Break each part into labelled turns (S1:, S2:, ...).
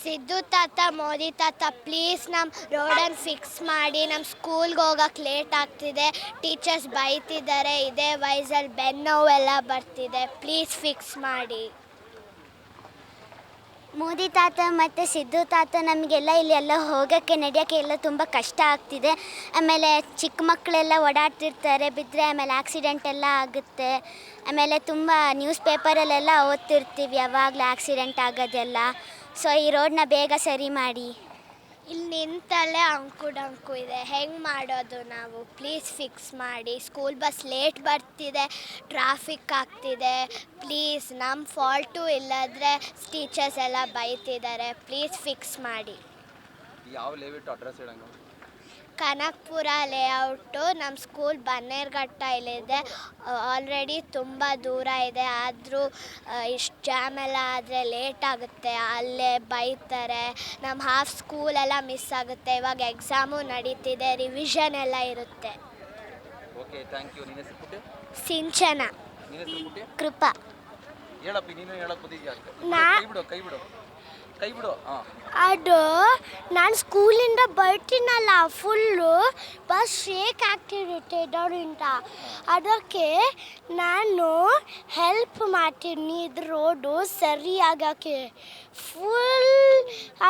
S1: ಸಿದ್ದು ತಾತ, ಮೋದಿ ತಾತ, ಪ್ಲೀಸ್ ನಮ್ಮ ರೋಡನ್ನು ಫಿಕ್ಸ್ ಮಾಡಿ. ನಮ್ಮ ಸ್ಕೂಲ್ಗೆ ಹೋಗೋಕ್ಕೆ ಲೇಟ್ ಆಗ್ತಿದೆ, ಟೀಚರ್ಸ್ ಬೈತಿದ್ದಾರೆ, ಇದೇ ವಯಸ್ಸಲ್ಲಿ ಬೆನ್ನೋವೆಲ್ಲ ಬರ್ತಿದೆ, ಪ್ಲೀಸ್ ಫಿಕ್ಸ್ ಮಾಡಿ.
S2: ಮೋದಿ ತಾತ ಮತ್ತು ಸಿದ್ದು ತಾತ ನಮಗೆಲ್ಲ ಇಲ್ಲೆಲ್ಲ ಹೋಗೋಕ್ಕೆ ನಡೆಯೋಕ್ಕೆ ಎಲ್ಲ ತುಂಬ ಕಷ್ಟ ಆಗ್ತಿದೆ. ಆಮೇಲೆ ಚಿಕ್ಕ ಮಕ್ಕಳೆಲ್ಲ ಓಡಾಡ್ತಿರ್ತಾರೆ, ಬಿದ್ದರೆ ಆಮೇಲೆ ಆಕ್ಸಿಡೆಂಟ್ ಎಲ್ಲ ಆಗುತ್ತೆ. ಆಮೇಲೆ ತುಂಬ ನ್ಯೂಸ್ ಪೇಪರಲ್ಲೆಲ್ಲ ಓದ್ತಿರ್ತೀವಿ ಯಾವಾಗಲೂ ಆಕ್ಸಿಡೆಂಟ್ ಆಗೋದೆಲ್ಲ. ಸೊ ಈ ರೋಡನ್ನ ಬೇಗ ಸರಿ ಮಾಡಿ.
S1: ಇಲ್ಲಿ ನಿಂತಲ್ಲೇ ಅಂಕು ಡಂಕು ಇದೆ, ಹೆಂಗೆ ಮಾಡೋದು ನಾವು? ಪ್ಲೀಸ್ ಫಿಕ್ಸ್ ಮಾಡಿ. ಸ್ಕೂಲ್ ಬಸ್ ಲೇಟ್ ಬರ್ತಿದೆ, ಟ್ರಾಫಿಕ್ ಆಗ್ತಿದೆ, ಪ್ಲೀಸ್. ನಮ್ಮ ಫಾಲ್ಟು ಇಲ್ಲದ್ರೆ ಟೀಚರ್ಸ್ ಎಲ್ಲ ಬೈತಿದ್ದಾರೆ, ಪ್ಲೀಸ್ ಫಿಕ್ಸ್ ಮಾಡಿ.
S3: ಯಾವ ಲೇಔಟ್ ಅಡ್ರೆಸ್ ಹೇಳಂಗ?
S1: ಕನಕಪುರ ಲೇಔಟು. ನಮ್ಮ ಸ್ಕೂಲ್ ಬನ್ನೇರುಘಟ್ಟ ಇಲ್ಲಿದೆ. ಆಲ್ರೆಡಿ ತುಂಬ ದೂರ ಇದೆ, ಆದರೂ ಇಷ್ಟು ಜಾಮ್ ಎಲ್ಲ ಆದರೆ ಲೇಟ್ ಆಗುತ್ತೆ, ಅಲ್ಲೇ ಬೈತಾರೆ. ನಮ್ಮ ಹಾಫ್ ಸ್ಕೂಲೆಲ್ಲ ಮಿಸ್ ಆಗುತ್ತೆ. ಇವಾಗ ಎಕ್ಸಾಮು ನಡೀತಿದೆ, ರಿವಿಷನ್ ಎಲ್ಲ ಇರುತ್ತೆ.
S3: Okay, thank you. ನಿನ್ನ ಹೆಸರು ಪುಟ್ಟಿ?
S1: ಸಿಂಚನ.
S3: ನಿನ್ನ ಹೆಸರು ಪುಟ್ಟಿ?
S2: ಕೃಪಾ.
S3: ಹೇಳಪ್ಪ, ನೀನು ಹೇಳಕ್ಕೆ ಬಂದಿದ್ಯಾ? ಕೈ ಬಿಡು.
S1: ಅದು ನಾನು ಸ್ಕೂಲಿಂದ ಬರ್ತೀನಲ್ಲ, ಫುಲ್ಲು ಬಸ್ ಶೇಕ್ ಆಗ್ತಿರುತ್ತೆ ಇದರಿಂದ. ಅದಕ್ಕೆ ನಾನು ಹೆಲ್ಪ್ ಮಾಡ್ತೀನಿ ಇದು ರೋಡು ಸರಿ ಆಗೋಕ್ಕೆ.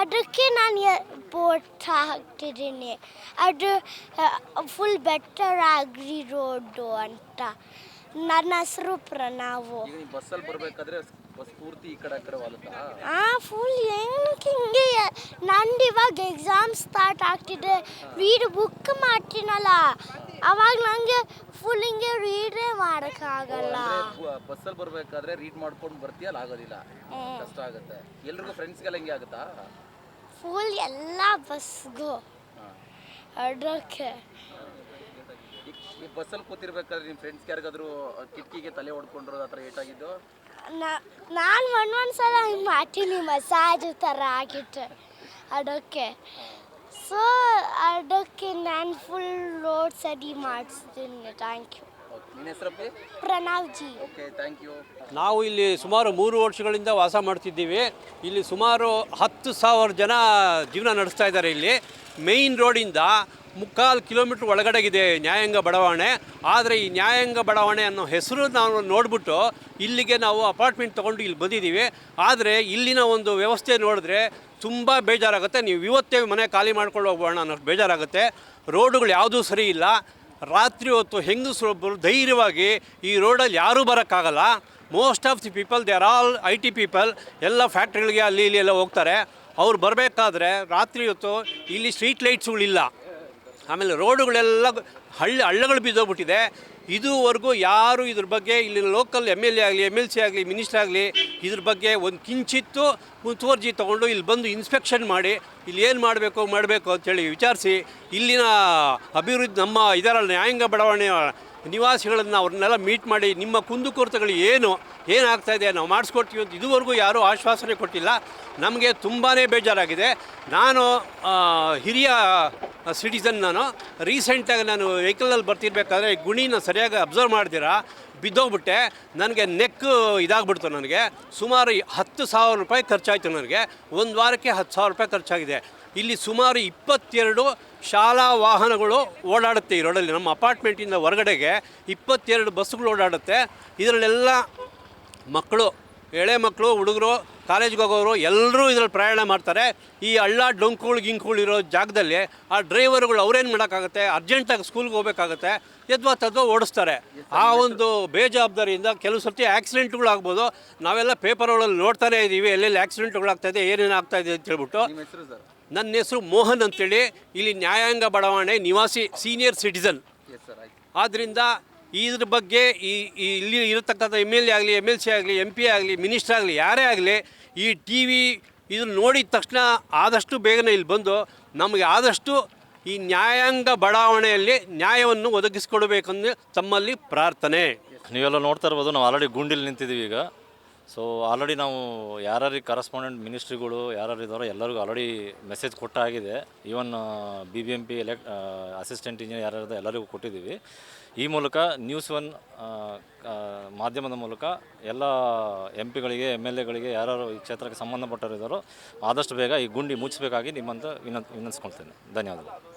S1: ಅದಕ್ಕೆ ನಾನು ಬೋಟ್ ಹಾಕ್ತಿದ್ದೀನಿ, ಅದು ಫುಲ್ ಬೆಟರ್ ಆಗ್ರಿ ರೋಡು ಅಂತ. ನನ್ನ ಹೆಸರು ಪ್ರಣವು.
S3: ಬಸ್ಸಲ್ಲಿ ಬರಬೇಕಾದ್ರೆ ಬಸ್ ಪೂರ್ತಿ ಈ ಕಡೆ ವಾಲುತ್ತಾ?
S1: ಫುಲ್ ಹಿಂಗೆ ನಂದು ಇವಾಗ ಎಕ್ಸಾಮ್ ಸ್ಟಾರ್ಟ್ ಆಗ್ತಿದೆ, ರೀಡ್ ಬುಕ್ ಮಾಡ್ತೀನಲ್ಲ, ಅವಾಗ ನನಗೆ ಫುಲ್ ಹಿಂಗೆ ರೀಡೇ ಮಾಡೋಕ್ಕಾಗಲ್ಲ.
S3: ಬಸ್ಸಲ್ಲಿ ಬರಬೇಕಾದ್ರೆ ರೀಡ್ ಮಾಡ್ಕೊಂಡು ಬರ್ತೀಯಲ್ಲ, ಆಗೋದಿಲ್ಲ, ಕಷ್ಟ ಆಗುತ್ತೆ. ಎಲ್ರಿಗೂ ಫ್ರೆಂಡ್ಸ್ಗೆಲ್ಲ ಹಿಂಗೆ ಆಗುತ್ತಾ?
S1: ಫುಲ್ ಎಲ್ಲ ಬಸ್ಗೂ. ಅದಕ್ಕೆ
S3: ಈ ಬಸ್ಸಲ್ಲಿ ಕೂತಿರ್ಬೇಕಾದ್ರೆ ನಿಮ್ಮ ಫ್ರೆಂಡ್ಸ್ ಯಾರಿಗಾದ್ರೂ ಕಿಟಕಿಗೆ ತಲೆ ಹೊಡ್ಕೊಂಡ್ರು ಆ ಥರ ಏಟಾಗಿದ್ದು?
S1: ನಾನು ಒಂದ್ಸಲ ಹಿಂಗೆ ಮಾಡ್ತೀನಿ, ಮಸಾಜ್ ಥರ ಆಗಿತ್ತು ಅದಕ್ಕೆ. ಸೊ ಅದಕ್ಕೆ ನಾನು ಫುಲ್ ರೋಡ್ ಸರಿ ಮಾಡಿಸ್ತೀನಿ. Thank you.
S3: ನಿನ್ನ ಹೆಸರಪ್ಪಿ?
S1: Pranav ji.
S3: Okay, thank you.
S4: ನಾವು ಇಲ್ಲಿ ಸುಮಾರು 3 ವರ್ಷಗಳಿಂದ ವಾಸ ಮಾಡ್ತಿದ್ದೀವಿ. ಇಲ್ಲಿ ಸುಮಾರು 10,000 ಜನ ಜೀವನ ನಡೆಸ್ತಾ ಇದ್ದಾರೆ. ಇಲ್ಲಿ ಮೇಯ್ನ್ ರೋಡಿಂದ 3/4 ಕಿಲೋಮೀಟ್ರ್ ಒಳಗಡೆಗಿದೆ ನ್ಯಾಯಾಂಗ ಬಡಾವಣೆ. ಆದರೆ ಈ ನ್ಯಾಯಾಂಗ ಬಡಾವಣೆ ಅನ್ನೋ ಹೆಸರು ನಾವು ನೋಡಿಬಿಟ್ಟು ಇಲ್ಲಿಗೆ ನಾವು ಅಪಾರ್ಟ್ಮೆಂಟ್ ತೊಗೊಂಡು ಇಲ್ಲಿ ಬಂದಿದ್ದೀವಿ. ಆದರೆ ಇಲ್ಲಿನ ಒಂದು ವ್ಯವಸ್ಥೆ ನೋಡಿದ್ರೆ ತುಂಬ ಬೇಜಾರಾಗುತ್ತೆ. ನೀವು ಇವತ್ತೇ ಮನೆ ಖಾಲಿ ಮಾಡ್ಕೊಂಡು ಹೋಗೋಣ ಅನ್ನೋಷ್ಟು ಬೇಜಾರಾಗುತ್ತೆ. ರೋಡುಗಳು ಯಾವುದೂ ಸರಿ ಇಲ್ಲ. ರಾತ್ರಿ ಹೊತ್ತು ಹೆಂಗಸರೊಬ್ಬರು ಧೈರ್ಯವಾಗಿ ಈ ರೋಡಲ್ಲಿ ಯಾರೂ ಬರೋಕ್ಕಾಗಲ್ಲ. Most of the people they are all IT people. ಎಲ್ಲ ಫ್ಯಾಕ್ಟ್ರಿಗಳಿಗೆ ಅಲ್ಲಿ ಇಲ್ಲಿ ಎಲ್ಲ ಹೋಗ್ತಾರೆ. ಅವ್ರು ಬರಬೇಕಾದ್ರೆ ರಾತ್ರಿ ಹೊತ್ತು ಇಲ್ಲಿ ಸ್ಟ್ರೀಟ್ ಲೈಟ್ಸ್ಗಳಿಲ್ಲ. ಆಮೇಲೆ ರೋಡುಗಳೆಲ್ಲ ಹಳ್ಳಗಳು ಬಿದ್ದೋಗ್ಬಿಟ್ಟಿದೆ. ಇದುವರೆಗೂ ಯಾರು ಇದ್ರ ಬಗ್ಗೆ ಇಲ್ಲಿ ಲೋಕಲ್ MLA ಆಗಲಿ MLC ಆಗಲಿ ಮಿನಿಸ್ಟರ್ ಆಗಲಿ ಇದ್ರ ಬಗ್ಗೆ ಒಂದು ಕಿಂಚಿತ್ತು ಮುತುವರ್ಜಿ ತೊಗೊಂಡು ಇಲ್ಲಿ ಬಂದು ಇನ್ಸ್ಪೆಕ್ಷನ್ ಮಾಡಿ ಇಲ್ಲಿ ಏನು ಮಾಡಬೇಕು ಅಂತೇಳಿ ವಿಚಾರಿಸಿ ಇಲ್ಲಿನ ಅಭಿವೃದ್ಧಿ ನಮ್ಮ ಇದರ ನ್ಯಾಯಾಂಗ ಬಡಾವಣೆಯ ನಿವಾಸಿಗಳನ್ನು ಅವ್ರನ್ನೆಲ್ಲ ಮೀಟ್ ಮಾಡಿ ನಿಮ್ಮ ಕುಂದುಕೊರತೆಗಳು ಏನಾಗ್ತಾಯಿದೆ ನಾವು ಮಾಡಿಸ್ಕೊಡ್ತೀವಿ ಅಂತ ಇದುವರೆಗೂ ಯಾರೂ ಆಶ್ವಾಸನೆ ಕೊಟ್ಟಿಲ್ಲ. ನಮಗೆ ತುಂಬಾ ಬೇಜಾರಾಗಿದೆ. ನಾನು ಹಿರಿಯ ಸಿಟಿಸನ್. ನಾನು ರೀಸೆಂಟಾಗಿ ನಾನು ವೆಹಿಕಲಲ್ಲಿ ಬರ್ತಿರ್ಬೇಕಾದ್ರೆ ಗುಣಿನ ಸರಿಯಾಗಿ ಅಬ್ಸರ್ವ್ ಮಾಡ್ದಿರಾ ಬಿದ್ದೋಗ್ಬಿಟ್ಟೆ. ನನಗೆ ನೆಕ್ ಇದಾಗ್ಬಿಡ್ತು. ನನಗೆ ಸುಮಾರು 10,000 ರೂಪಾಯಿ ಖರ್ಚಾಯಿತು. ನನಗೆ ಒಂದು ವಾರಕ್ಕೆ 10,000 ರೂಪಾಯಿ ಖರ್ಚಾಗಿದೆ. ಇಲ್ಲಿ ಸುಮಾರು 22 ಶಾಲಾ ವಾಹನಗಳು ಓಡಾಡುತ್ತೆ ಈ ರೋಡಲ್ಲಿ. ನಮ್ಮ ಅಪಾರ್ಟ್ಮೆಂಟಿಂದ ಹೊರಗಡೆಗೆ 22 ಬಸ್ಸುಗಳು ಓಡಾಡುತ್ತೆ. ಇದರಲ್ಲೆಲ್ಲ ಮಕ್ಕಳು, ಎಳೆ ಮಕ್ಕಳು, ಹುಡುಗರು, ಕಾಲೇಜ್ಗೆ ಹೋಗೋರು ಎಲ್ಲರೂ ಇದರಲ್ಲಿ ಪ್ರಯಾಣ ಮಾಡ್ತಾರೆ. ಈ ಹಳ್ಳ ಡೊಂಕುಗಳು ಇರೋ ಜಾಗದಲ್ಲಿ ಆ ಡ್ರೈವರ್ಗಳು ಅವ್ರೇನು ಮಾಡೋಕ್ಕಾಗುತ್ತೆ? ಅರ್ಜೆಂಟಾಗಿ ಸ್ಕೂಲ್ಗೆ ಹೋಗ್ಬೇಕಾಗತ್ತೆ, ತದ್ವಾ ಓಡಿಸ್ತಾರೆ. ಆ ಒಂದು ಬೇಜವಾಬ್ದಾರಿಯಿಂದ ಕೆಲವು ಸರ್ತಿ ಆಕ್ಸಿಡೆಂಟ್ಗಳು ಆಗ್ಬೋದು. ನಾವೆಲ್ಲ ಪೇಪರ್ಗಳಲ್ಲಿ ನೋಡ್ತಾನೇ ಇದ್ದೀವಿ ಎಲ್ಲೆಲ್ಲಿ ಆಕ್ಸಿಡೆಂಟ್ಗಳಾಗ್ತಾಯಿದೆ, ಏನೇನು ಆಗ್ತಾಯಿದೆ ಅಂತ ಹೇಳ್ಬಿಟ್ಟು. ನನ್ನ ಹೆಸರು ಮೋಹನ್ ಅಂತೇಳಿ, ಇಲ್ಲಿ ನ್ಯಾಯಾಂಗ ಬಡಾವಣೆ ನಿವಾಸಿ, ಸೀನಿಯರ್ ಸಿಟಿಸನ್. ಆದ್ದರಿಂದ ಇದ್ರ ಬಗ್ಗೆ ಇಲ್ಲಿ ಇರತಕ್ಕಂಥ MLA ಆಗಲಿ MLC ಆಗಲಿ MP ಆಗಲಿ ಮಿನಿಸ್ಟರ್ ಆಗಲಿ ಯಾರೇ ಆಗಲಿ ಈ TV ಇದನ್ನು ನೋಡಿದ ತಕ್ಷಣ ಆದಷ್ಟು ಬೇಗನೆ ಇಲ್ಲಿ ಬಂದು ನಮಗೆ ಆದಷ್ಟು ಈ ನ್ಯಾಯಾಂಗ ಬಡಾವಣೆಯಲ್ಲಿ ನ್ಯಾಯವನ್ನು ಒದಗಿಸಿಕೊಡಬೇಕೆಂದು ತಮ್ಮಲ್ಲಿ ಪ್ರಾರ್ಥನೆ.
S5: ನೀವೆಲ್ಲ ನೋಡ್ತಾ ಇರ್ಬೋದು, ನಾವು ಆಲ್ರೆಡಿ ಗುಂಡಿಲಿ ನಿಂತಿದ್ದೀವಿ. ಈಗ ಸೊ ಆಲ್ರೆಡಿ ನಾವು ಯಾರ್ಯಾರಿಗೆ ಕರೆಸ್ಪಾಂಡೆಂಟ್ ಮಿನಿಸ್ಟ್ರಿಗಳು ಯಾರ್ಯಾರು ಇದ್ದಾರೋ ಎಲ್ಲರಿಗೂ ಆಲ್ರೆಡಿ ಮೆಸೇಜ್ ಕೊಟ್ಟಾಗಿದೆ. ಈವನ್ BBMP ಅಸಿಸ್ಟೆಂಟ್ ಇಂಜಿನಿಯರ್ ಯಾರ್ಯಾರು ಎಲ್ಲರಿಗೂ ಕೊಟ್ಟಿದ್ದೀವಿ. ಈ ಮೂಲಕ ನ್ಯೂಸ್ 1 ಮಾಧ್ಯಮದ ಮೂಲಕ ಎಲ್ಲ MP ಗಳಿಗೆ MLAಗಳಿಗೆ ಯಾರು ಈ ಕ್ಷೇತ್ರಕ್ಕೆ ಸಂಬಂಧಪಟ್ಟವರಿದ್ದಾರೋ ಆದಷ್ಟು ಬೇಗ ಈ ಗುಂಡಿ ಮುಚ್ಚಬೇಕಾಗಿ ನಿಮ್ಮಂತ ವಿನಂತಿಸ್ಕೊಳ್ತೇನೆ. ಧನ್ಯವಾದಗಳು.